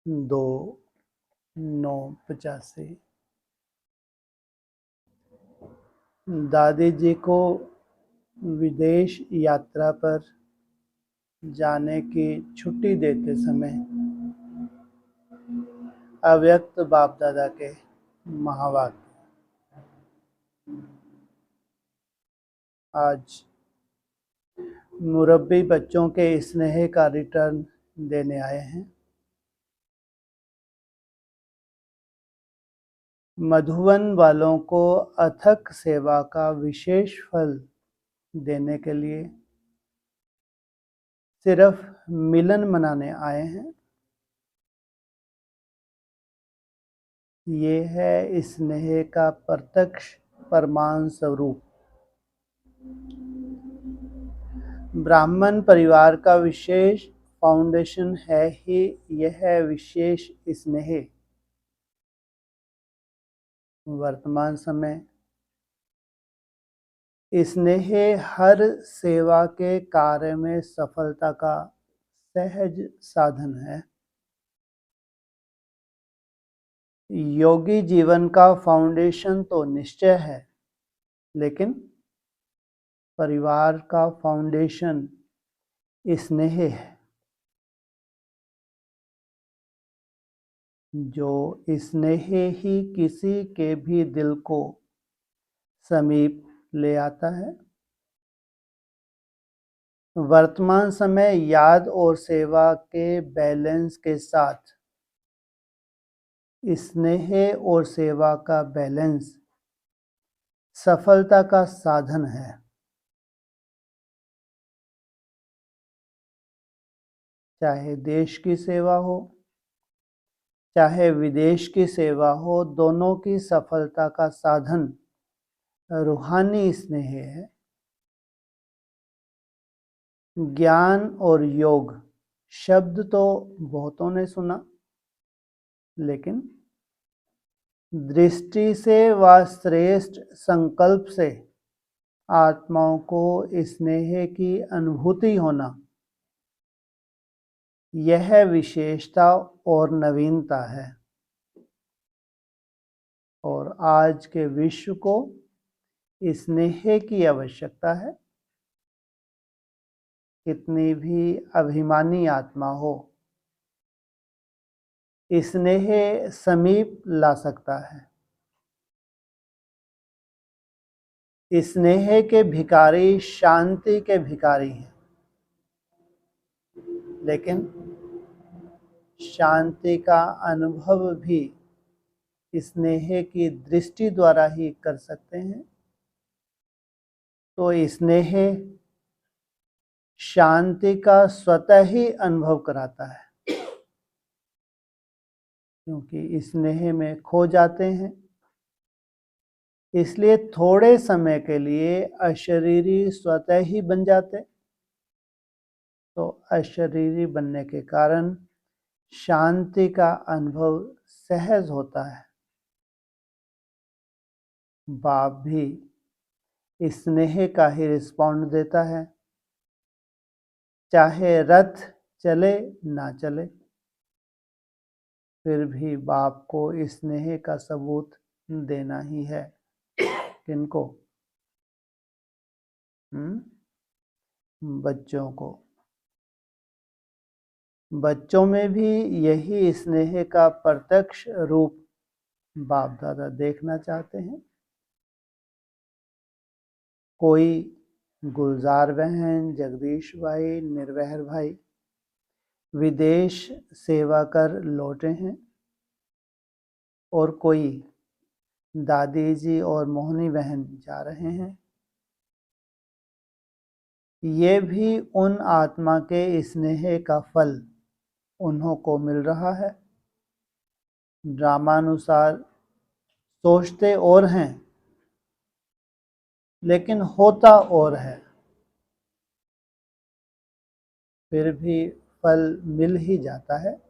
2/9/85। दादी जी को विदेश यात्रा पर जाने की छुट्टी देते समय अव्यक्त बाप दादा के महावाक्य। आज मुरब्बी बच्चों के स्नेह का रिटर्न देने आए हैं। मधुवन वालों को अथक सेवा का विशेष फल देने के लिए सिर्फ मिलन मनाने आए हैं। ये है स्नेह का प्रत्यक्ष प्रमाण स्वरूप। ब्राह्मण परिवार का विशेष फाउंडेशन है ही यह विशेष स्नेह। वर्तमान समय स्नेह हर सेवा के कार्य में सफलता का सहज साधन है। योगी जीवन का फाउंडेशन तो निश्चय है, लेकिन परिवार का फाउंडेशन स्नेह है। जो स्नेह ही किसी के भी दिल को समीप ले आता है। वर्तमान समय याद और सेवा के बैलेंस के साथ स्नेह और सेवा का बैलेंस सफलता का साधन है। चाहे देश की सेवा हो, चाहे विदेश की सेवा हो, दोनों की सफलता का साधन रूहानी स्नेह है। ज्ञान और योग शब्द तो बहुतों ने सुना, लेकिन दृष्टि से व श्रेष्ठ संकल्प से आत्माओं को स्नेह की अनुभूति होना, यह विशेषता और नवीनता है। और आज के विश्व को स्नेह की आवश्यकता है। कितनी भी अभिमानी आत्मा हो, स्नेह समीप ला सकता है। स्नेह के भिखारी शांति के भिखारी हैं, लेकिन शांति का अनुभव भी स्नेह की दृष्टि द्वारा ही कर सकते हैं। तो स्नेह शांति का स्वतः ही अनुभव कराता है, क्योंकि स्नेह में खो जाते हैं। इसलिए थोड़े समय के लिए अशरीरी स्वतः ही बन जाते। तो अशरीरी बनने के कारण शांति का अनुभव सहज होता है। बाप भी स्नेह का ही रिस्पॉन्ड देता है, चाहे रथ चले ना चले, फिर भी बाप को स्नेह का सबूत देना ही है। किनको? बच्चों को। बच्चों में भी यही स्नेह का प्रत्यक्ष रूप बाप दादा देखना चाहते हैं। कोई गुलजार बहन, जगदीश भाई, निर्वहर भाई विदेश सेवा कर लौटे हैं, और कोई दादी जी और मोहनी बहन जा रहे हैं। ये भी उन आत्मा के स्नेह का फल उन्हों को मिल रहा है। ड्रामानुसार सोचते और हैं, लेकिन होता और है। फिर भी फल मिल ही जाता है,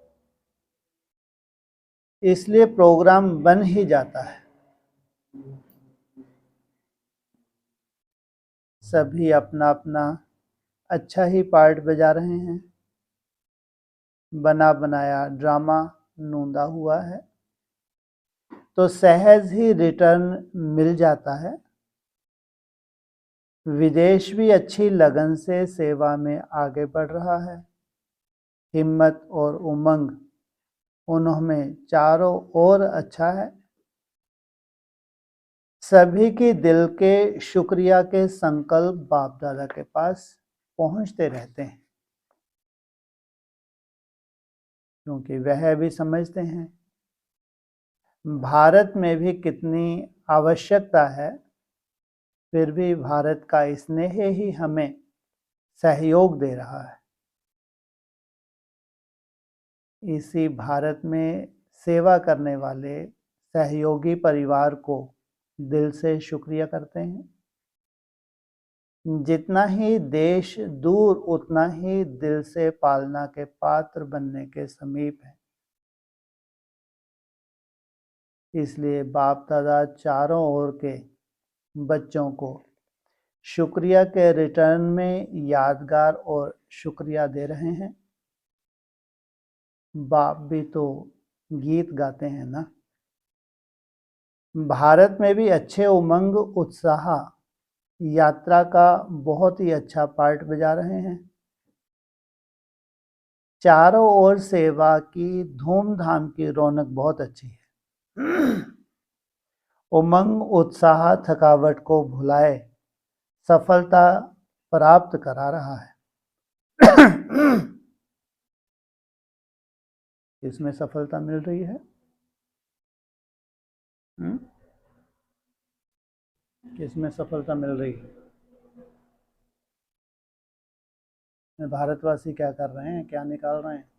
इसलिए प्रोग्राम बन ही जाता है। सभी अपना अपना अच्छा ही पार्ट बजा रहे हैं। बना बनाया ड्रामा नोंदा हुआ है, तो सहज ही रिटर्न मिल जाता है। विदेश भी अच्छी लगन से सेवा में आगे बढ़ रहा है। हिम्मत और उमंग उनमें चारों ओर अच्छा है। सभी की दिल के शुक्रिया के संकल्प बाप दादा के पास पहुंचते रहते हैं, क्योंकि वह भी समझते हैं भारत में भी कितनी आवश्यकता है, फिर भी भारत का स्नेह ही हमें सहयोग दे रहा है। इसी भारत में सेवा करने वाले सहयोगी परिवार को दिल से शुक्रिया करते हैं। जितना ही देश दूर उतना ही दिल से पालना के पात्र बनने के समीप है। इसलिए बाप दादा चारों ओर के बच्चों को शुक्रिया के रिटर्न में यादगार और शुक्रिया दे रहे हैं। बाप भी तो गीत गाते हैं ना। भारत में भी अच्छे उमंग उत्साह यात्रा का बहुत ही अच्छा पार्ट बजा रहे हैं। चारों ओर सेवा की धूमधाम की रौनक बहुत अच्छी है। उमंग उत्साह थकावट को भुलाए सफलता प्राप्त करा रहा है। इसमें सफलता मिल रही है। किसमें सफलता मिल रही है? भारतवासी क्या कर रहे हैं, क्या निकाल रहे हैं?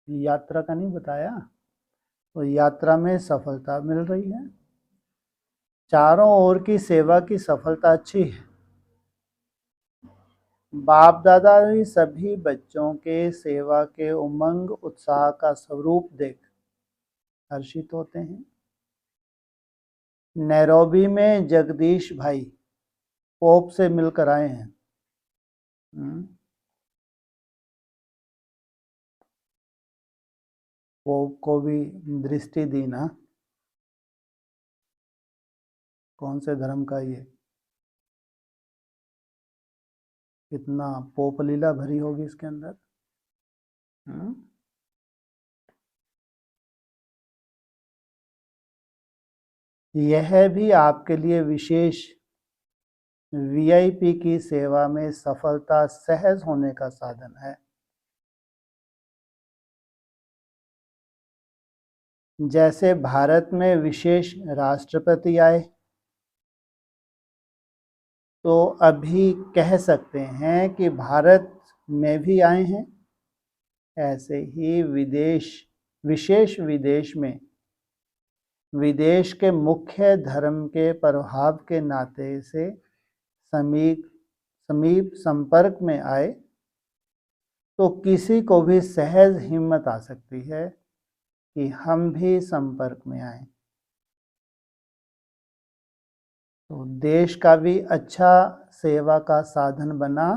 यात्रा का नहीं बताया, तो यात्रा में सफलता मिल रही है। चारों ओर की सेवा की सफलता अच्छी है। बाप दादा भी सभी बच्चों के सेवा के उमंग उत्साह का स्वरूप देख हर्षित होते हैं। नैरोबी में जगदीश भाई पोप से मिलकर आए हैं। पोप को भी दृष्टि दी ना। कौन से धर्म का ये? कितना पोप लीला भरी होगी इसके अंदर। यह भी आपके लिए विशेष वीआईपी की सेवा में सफलता सहज होने का साधन है। जैसे भारत में विशेष राष्ट्रपति आए, तो अभी कह सकते हैं कि भारत में भी आए हैं। ऐसे ही विशेष विदेश में विदेश के मुख्य धर्म के प्रभाव के नाते से समीप संपर्क में आए, तो किसी को भी सहज हिम्मत आ सकती है कि हम भी संपर्क में आए। तो देश का भी अच्छा सेवा का साधन बना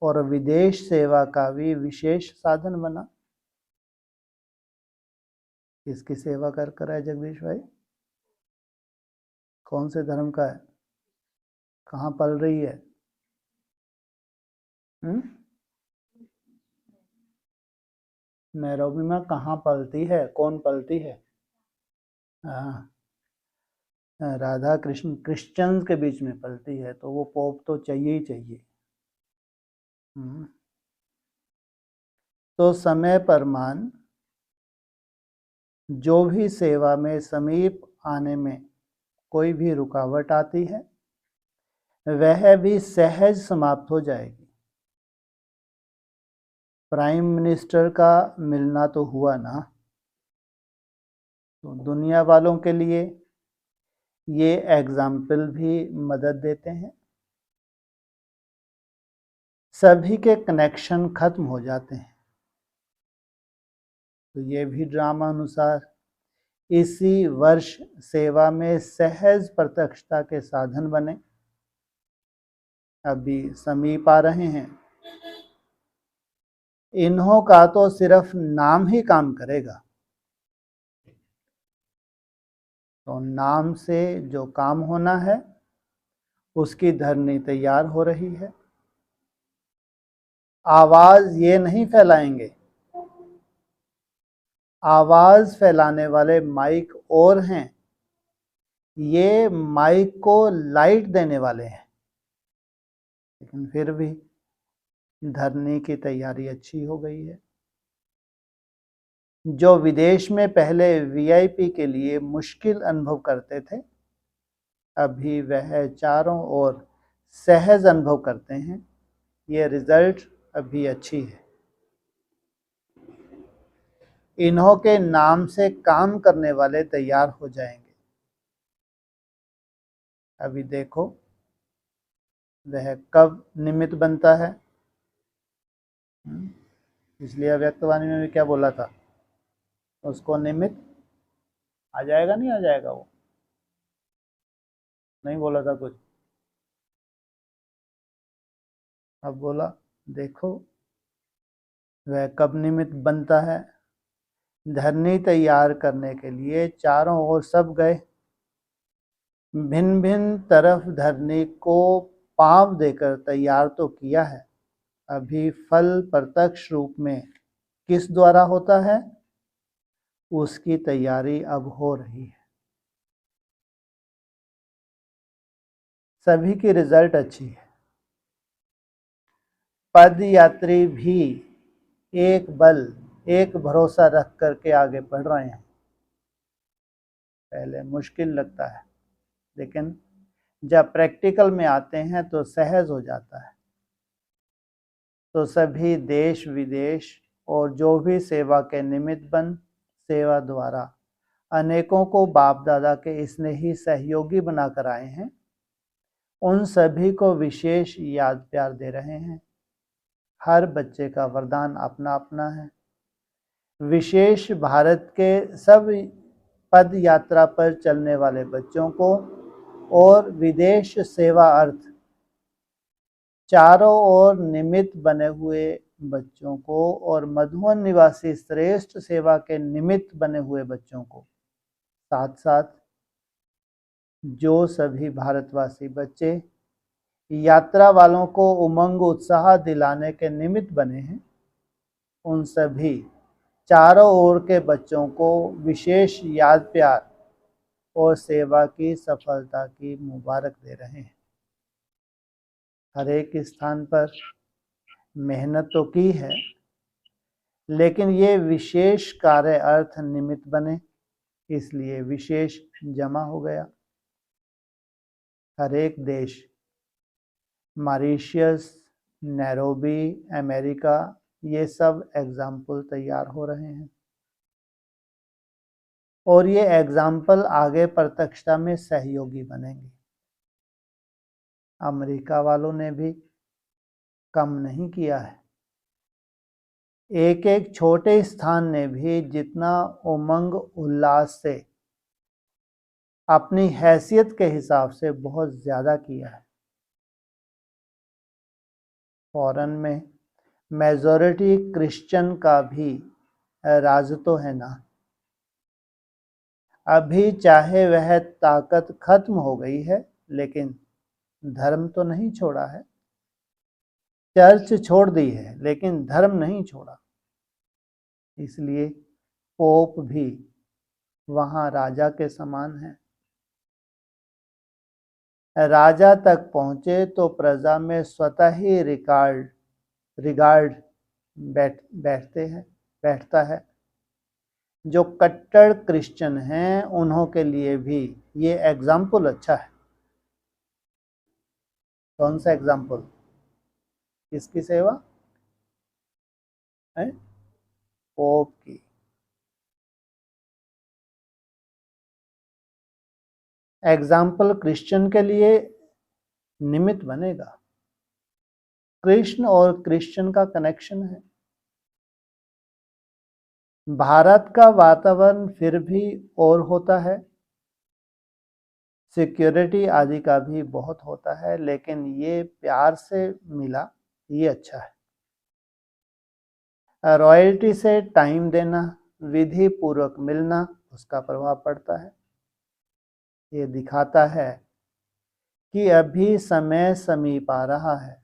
और विदेश सेवा का भी विशेष साधन बना। किसकी सेवा कर है जगदीश भाई? कौन से धर्म का है? कहाँ पल रही है? नैरोबी में कहाँ पलती है? कौन पलती है? हाँ, राधा कृष्ण क्रिश्चियंस के बीच में पलती है, तो वो पोप तो चाहिए ही चाहिए। तो समय पर मान जो भी सेवा में समीप आने में कोई भी रुकावट आती है, वह भी सहज समाप्त हो जाएगी। प्राइम मिनिस्टर का मिलना तो हुआ ना, तो दुनिया वालों के लिए ये एग्जाम्पल भी मदद देते हैं। सभी के कनेक्शन खत्म हो जाते हैं, तो ये भी ड्रामा अनुसार इसी वर्ष सेवा में सहज प्रत्यक्षता के साधन बने। अभी समीप आ रहे हैं। इन्हों का तो सिर्फ नाम ही काम करेगा। तो नाम से जो काम होना है उसकी धरनी तैयार हो रही है। आवाज ये नहीं फैलाएंगे, आवाज फैलाने वाले माइक और हैं, ये माइक को लाइट देने वाले हैं। लेकिन फिर भी धरनी की तैयारी अच्छी हो गई है। जो विदेश में पहले वीआईपी के लिए मुश्किल अनुभव करते थे, अभी वह चारों ओर सहज अनुभव करते हैं। ये रिजल्ट अभी अच्छी है। इन्हों के नाम से काम करने वाले तैयार हो जाएंगे। अभी देखो वह कब निमित्त बनता है। इसलिए अव्यक्तवाणी में भी क्या बोला था, उसको निमित्त आ जाएगा, नहीं आ जाएगा, वो नहीं बोला था कुछ। अब बोला, देखो वह कब निमित्त बनता है। धरनी तैयार करने के लिए चारों ओर सब गए, भिन्न भिन्न तरफ धरनी को पांव देकर तैयार तो किया है। अभी फल प्रत्यक्ष रूप में किस द्वारा होता है, उसकी तैयारी अब हो रही है। सभी की रिजल्ट अच्छी है। पद यात्री भी एक बल, एक भरोसा रख करके आगे बढ़ रहे हैं। पहले मुश्किल लगता है, लेकिन जब प्रैक्टिकल में आते हैं तो सहज हो जाता है। तो सभी देश विदेश और जो भी सेवा के निमित्त बन सेवा द्वारा अनेकों को बाप दादा के स्नेही सहयोगी बनाकर आए हैं, उन सभी को विशेष याद प्यार दे रहे हैं। हर बच्चे का वरदान अपना अपना है। विशेष भारत के सब पद यात्रा पर चलने वाले बच्चों को और विदेश सेवा अर्थ चारों ओर निमित्त बने हुए बच्चों को और मधुवन निवासी श्रेष्ठ सेवा के निमित्त बने हुए बच्चों को, साथ साथ जो सभी भारतवासी बच्चे यात्रा वालों को उमंग उत्साह दिलाने के निमित्त बने हैं, उन सभी चारों ओर के बच्चों को विशेष याद प्यार और सेवा की सफलता की मुबारक दे रहे हैं। हर एक स्थान पर मेहनत तो की है, लेकिन ये विशेष कार्य अर्थ निमित्त बने, इसलिए विशेष जमा हो गया। हर एक देश, मॉरिशस, नैरोबी, अमेरिका, ये सब एग्जाम्पल तैयार हो रहे हैं। और ये एग्जाम्पल आगे प्रत्यक्षता में सहयोगी बनेंगे। अमेरिका वालों ने भी कम नहीं किया है। एक एक छोटे स्थान ने भी जितना उमंग उल्लास से अपनी हैसियत के हिसाब से बहुत ज़्यादा किया है। फॉरेन में मेजॉरिटी क्रिश्चियन का भी राज तो है ना। अभी चाहे वह ताकत खत्म हो गई है, लेकिन धर्म तो नहीं छोड़ा है। चर्च छोड़ दी है, लेकिन धर्म नहीं छोड़ा। इसलिए पोप भी वहाँ राजा के समान है। राजा तक पहुँचे तो प्रजा में स्वतः ही रिगार्ड बैठता है। जो कट्टर क्रिश्चियन हैं उन्हों के लिए भी ये एग्जाम्पल अच्छा है। कौन सा एग्जाम्पल? किसकी सेवा है? पोप की। एग्जाम्पल क्रिश्चियन के लिए निमित्त बनेगा। कृष्ण और क्रिश्चियन का कनेक्शन है। भारत का वातावरण फिर भी और होता है। सिक्योरिटी आदि का भी बहुत होता है, लेकिन ये प्यार से मिला, ये अच्छा है। रॉयल्टी से टाइम देना, विधि पूर्वक मिलना, उसका प्रभाव पड़ता है। ये दिखाता है कि अभी समय समीप आ रहा है।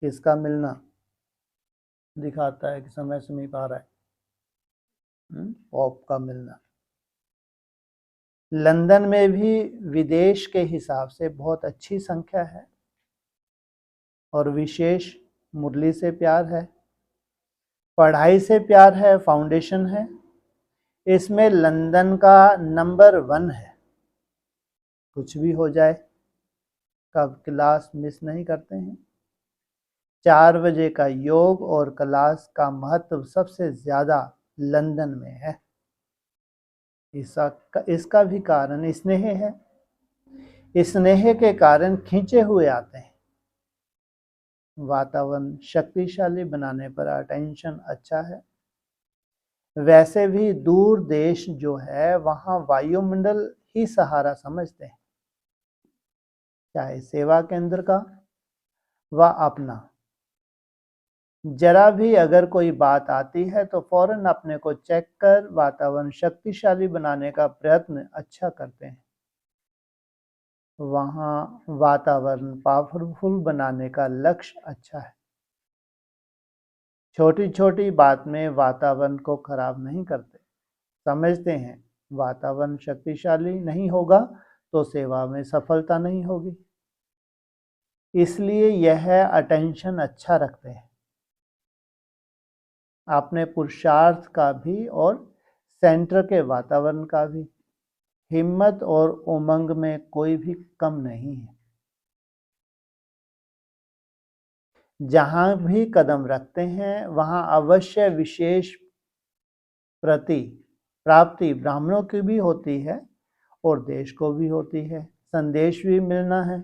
किसका मिलना दिखाता है कि समय समीप आ रहा है? पॉप का मिलना। लंदन में भी विदेश के हिसाब से बहुत अच्छी संख्या है और विशेष मुरली से प्यार है, पढ़ाई से प्यार है, फाउंडेशन है। इसमें लंदन का नंबर 1 है। कुछ भी हो जाए, कब क्लास मिस नहीं करते हैं। 4 बजे का योग और क्लास का महत्व सबसे ज़्यादा लंदन में है। इसका भी कारण स्नेह है। स्नेह के कारण खींचे हुए आते हैं। वातावरण शक्तिशाली बनाने पर अटेंशन अच्छा है। वैसे भी दूर देश जो है वहाँ वायुमंडल ही सहारा समझते हैं, चाहे सेवा केंद्र का व अपना। जरा भी अगर कोई बात आती है तो फौरन अपने को चेक कर वातावरण शक्तिशाली बनाने का प्रयत्न अच्छा करते हैं। वहाँ वातावरण पावरफुल बनाने का लक्ष्य अच्छा है। छोटी छोटी बात में वातावरण को खराब नहीं करते। समझते हैं वातावरण शक्तिशाली नहीं होगा तो सेवा में सफलता नहीं होगी, इसलिए यह अटेंशन अच्छा रखते हैं अपने पुरुषार्थ का भी और सेंटर के वातावरण का भी। हिम्मत और उमंग में कोई भी कम नहीं है। जहां भी कदम रखते हैं वहां अवश्य विशेष प्राप्ति ब्राह्मणों की भी होती है और देश को भी होती है। संदेश भी मिलना है,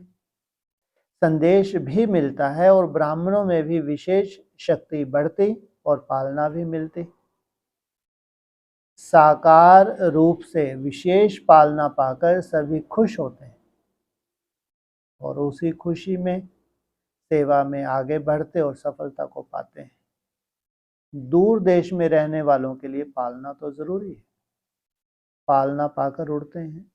संदेश भी मिलता है और ब्राह्मणों में भी विशेष शक्ति बढ़ती और पालना भी मिलती। साकार रूप से विशेष पालना पाकर सभी खुश होते हैं और उसी खुशी में सेवा में आगे बढ़ते और सफलता को पाते हैं। दूर देश में रहने वालों के लिए पालना तो जरूरी है। पालना पाकर उड़ते हैं।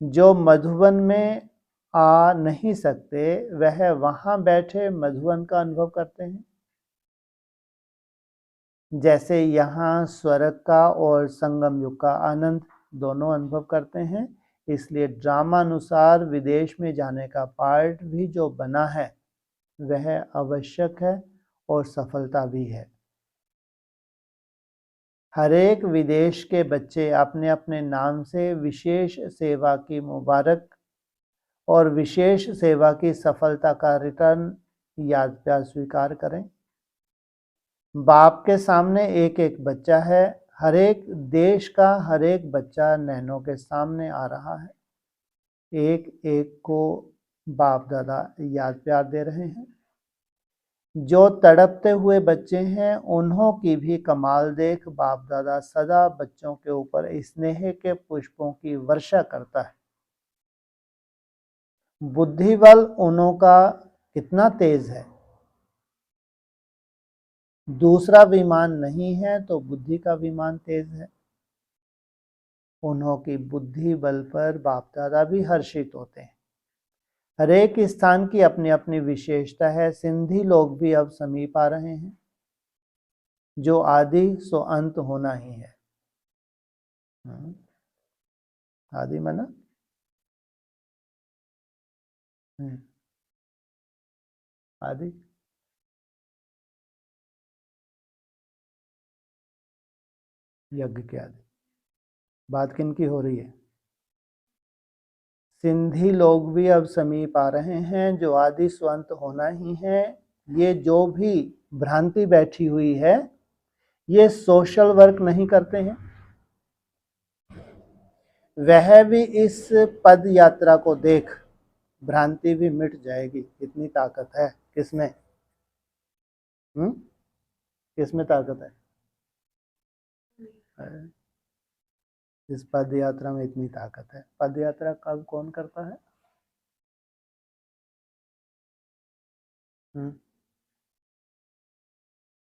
जो मधुबन में आ नहीं सकते वह वहां बैठे मधुबन का अनुभव करते हैं। जैसे यहाँ स्वर्ग का और संगम युग का आनंद दोनों अनुभव करते हैं, इसलिए ड्रामानुसार विदेश में जाने का पार्ट भी जो बना है वह आवश्यक है और सफलता भी है। हर एक विदेश के बच्चे अपने अपने नाम से विशेष सेवा की मुबारक और विशेष सेवा की सफलता का रिटर्न याद प्यार स्वीकार करें। बाप के सामने एक एक बच्चा है। हर एक देश का हर एक बच्चा नैनों के सामने आ रहा है। एक एक को बाप दादा याद प्यार दे रहे हैं। जो तड़पते हुए बच्चे हैं उन्हों की भी कमाल देख बाप दादा सदा बच्चों के ऊपर स्नेह के पुष्पों की वर्षा करता है। बुद्धि बल उन्हों का कितना तेज है। दूसरा विमान नहीं है तो बुद्धि का विमान तेज है। उन्हों की बुद्धि बल पर बाप दादा भी हर्षित होते हैं। हर एक स्थान की अपनी अपनी विशेषता है। सिंधी लोग भी अब समीप आ रहे हैं। जो आदि सो अंत होना ही है। आदि माना आदि यज्ञ के आदि। बात किन की हो रही है? सिंधी लोग भी अब समीप आ रहे हैं। जो आदि स्वंत होना ही है। ये जो भी भ्रांति बैठी हुई है ये सोशल वर्क नहीं करते हैं। वह भी इस पद यात्रा को देख भ्रांति भी मिट जाएगी। इतनी ताकत है किसमें? किसमें ताकत है? इस पद यात्रा में इतनी ताकत है। पद यात्रा कब कौन करता है?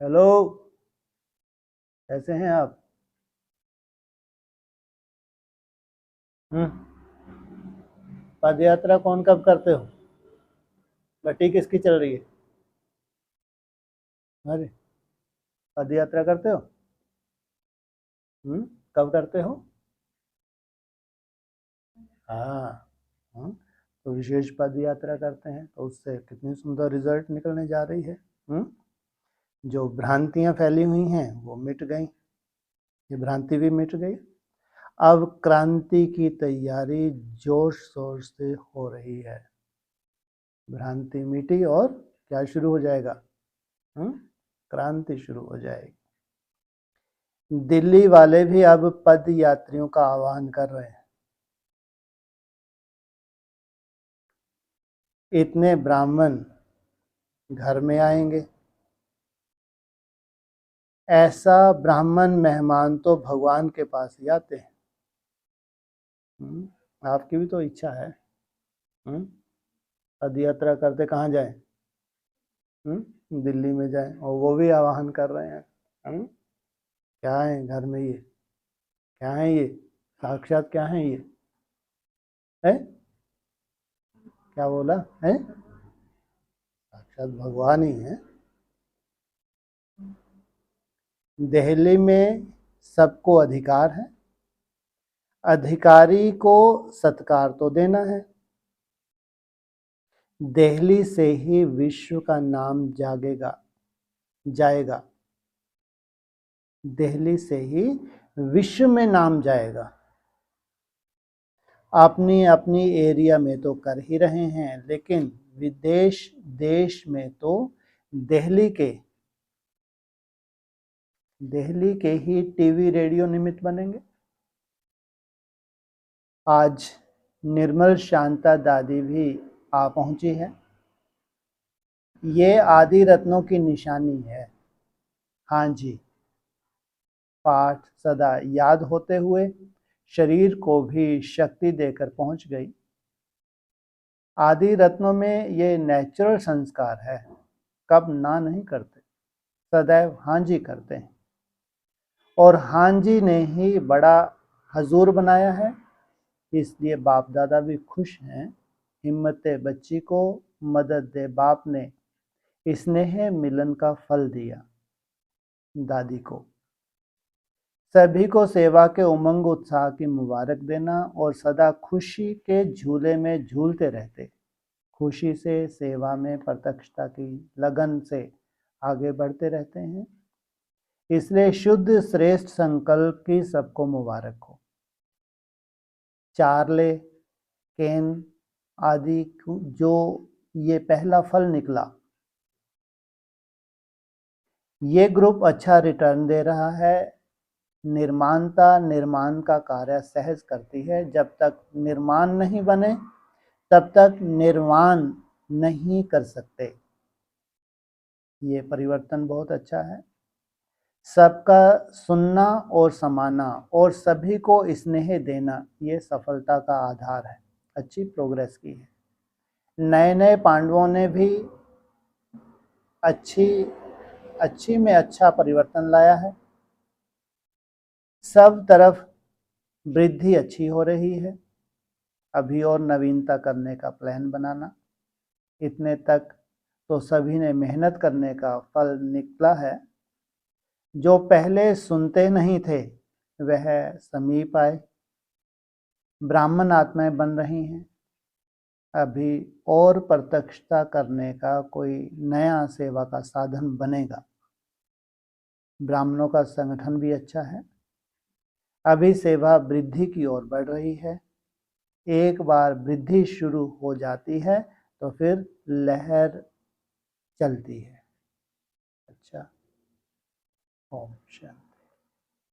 हेलो, कैसे हैं आप? पद यात्रा कौन कब करते हो? गड्डी किसकी चल रही है? अरे, पद यात्रा करते हो? कब करते हो? हाँ। तो विशेष पद यात्रा करते हैं तो उससे कितनी सुंदर रिजल्ट निकलने जा रही है। जो भ्रांतियां फैली हुई हैं वो मिट गई, ये भ्रांति भी मिट गई। अब क्रांति की तैयारी जोश शोर से हो रही है। भ्रांति मिटी और क्या शुरू हो जाएगा? क्रांति शुरू हो जाएगी। दिल्ली वाले भी अब पद यात्रियों का आह्वान कर रहे हैं। इतने ब्राह्मण घर में आएंगे, ऐसा ब्राह्मण मेहमान तो भगवान के पास ही आते हैं। आपकी भी तो इच्छा है पद यात्रा करते कहाँ जाए? दिल्ली में जाए, और वो भी आह्वान कर रहे हैं। क्या है घर में? ये क्या है? ये साक्षात क्या है? ये है क्या बोला है? साक्षात भगवान ही है। दिल्ली में सबको अधिकार है, अधिकारी को सत्कार तो देना है। दिल्ली से ही विश्व का नाम जाएगा। दिल्ली से ही विश्व में नाम जाएगा। अपनी अपनी एरिया में तो कर ही रहे हैं, लेकिन विदेश देश में तो दिल्ली के ही टीवी रेडियो निमित्त बनेंगे। आज निर्मल शांता दादी भी आ पहुंची है। ये आदि रत्नों की निशानी है। हाँ जी, पाठ सदा याद होते हुए शरीर को भी शक्ति देकर पहुंच गई। आदि रत्नों में ये नेचुरल संस्कार है, कब ना नहीं करते, सदैव हाँ जी करते हैं। और हाँ जी ने ही बड़ा हजूर बनाया है, इसलिए बाप दादा भी खुश हैं। हिम्मत बच्ची को मदद दे बाप ने, स्नेह मिलन का फल दिया दादी को। सभी को सेवा के उमंग उत्साह की मुबारक देना और सदा खुशी के झूले में झूलते रहते। खुशी से सेवा में प्रत्यक्षता की लगन से आगे बढ़ते रहते हैं। इसलिए शुद्ध श्रेष्ठ संकल्प की सबको मुबारक हो। चार्ले केन आदि जो ये पहला फल निकला, ये ग्रुप अच्छा रिटर्न दे रहा है। निर्माण का कार्य सहज करती है। जब तक निर्माण नहीं बने तब तक निर्वाण नहीं कर सकते। ये परिवर्तन बहुत अच्छा है। सबका सुनना और समाना और सभी को स्नेह देना, ये सफलता का आधार है। अच्छी प्रोग्रेस की है। नए पांडवों ने भी अच्छी में अच्छा परिवर्तन लाया है। सब तरफ वृद्धि अच्छी हो रही है। अभी और नवीनता करने का प्लान बनाना। इतने तक तो सभी ने मेहनत करने का फल निकला है। जो पहले सुनते नहीं थे वह समीप आए। ब्राह्मण आत्माएं बन रही हैं। अभी और प्रत्यक्षता करने का कोई नया सेवा का साधन बनेगा। ब्राह्मणों का संगठन भी अच्छा है। अभी सेवा वृद्धि की ओर बढ़ रही है। एक बार वृद्धि शुरू हो जाती है तो फिर लहर चलती है। अच्छा, ओम शांति।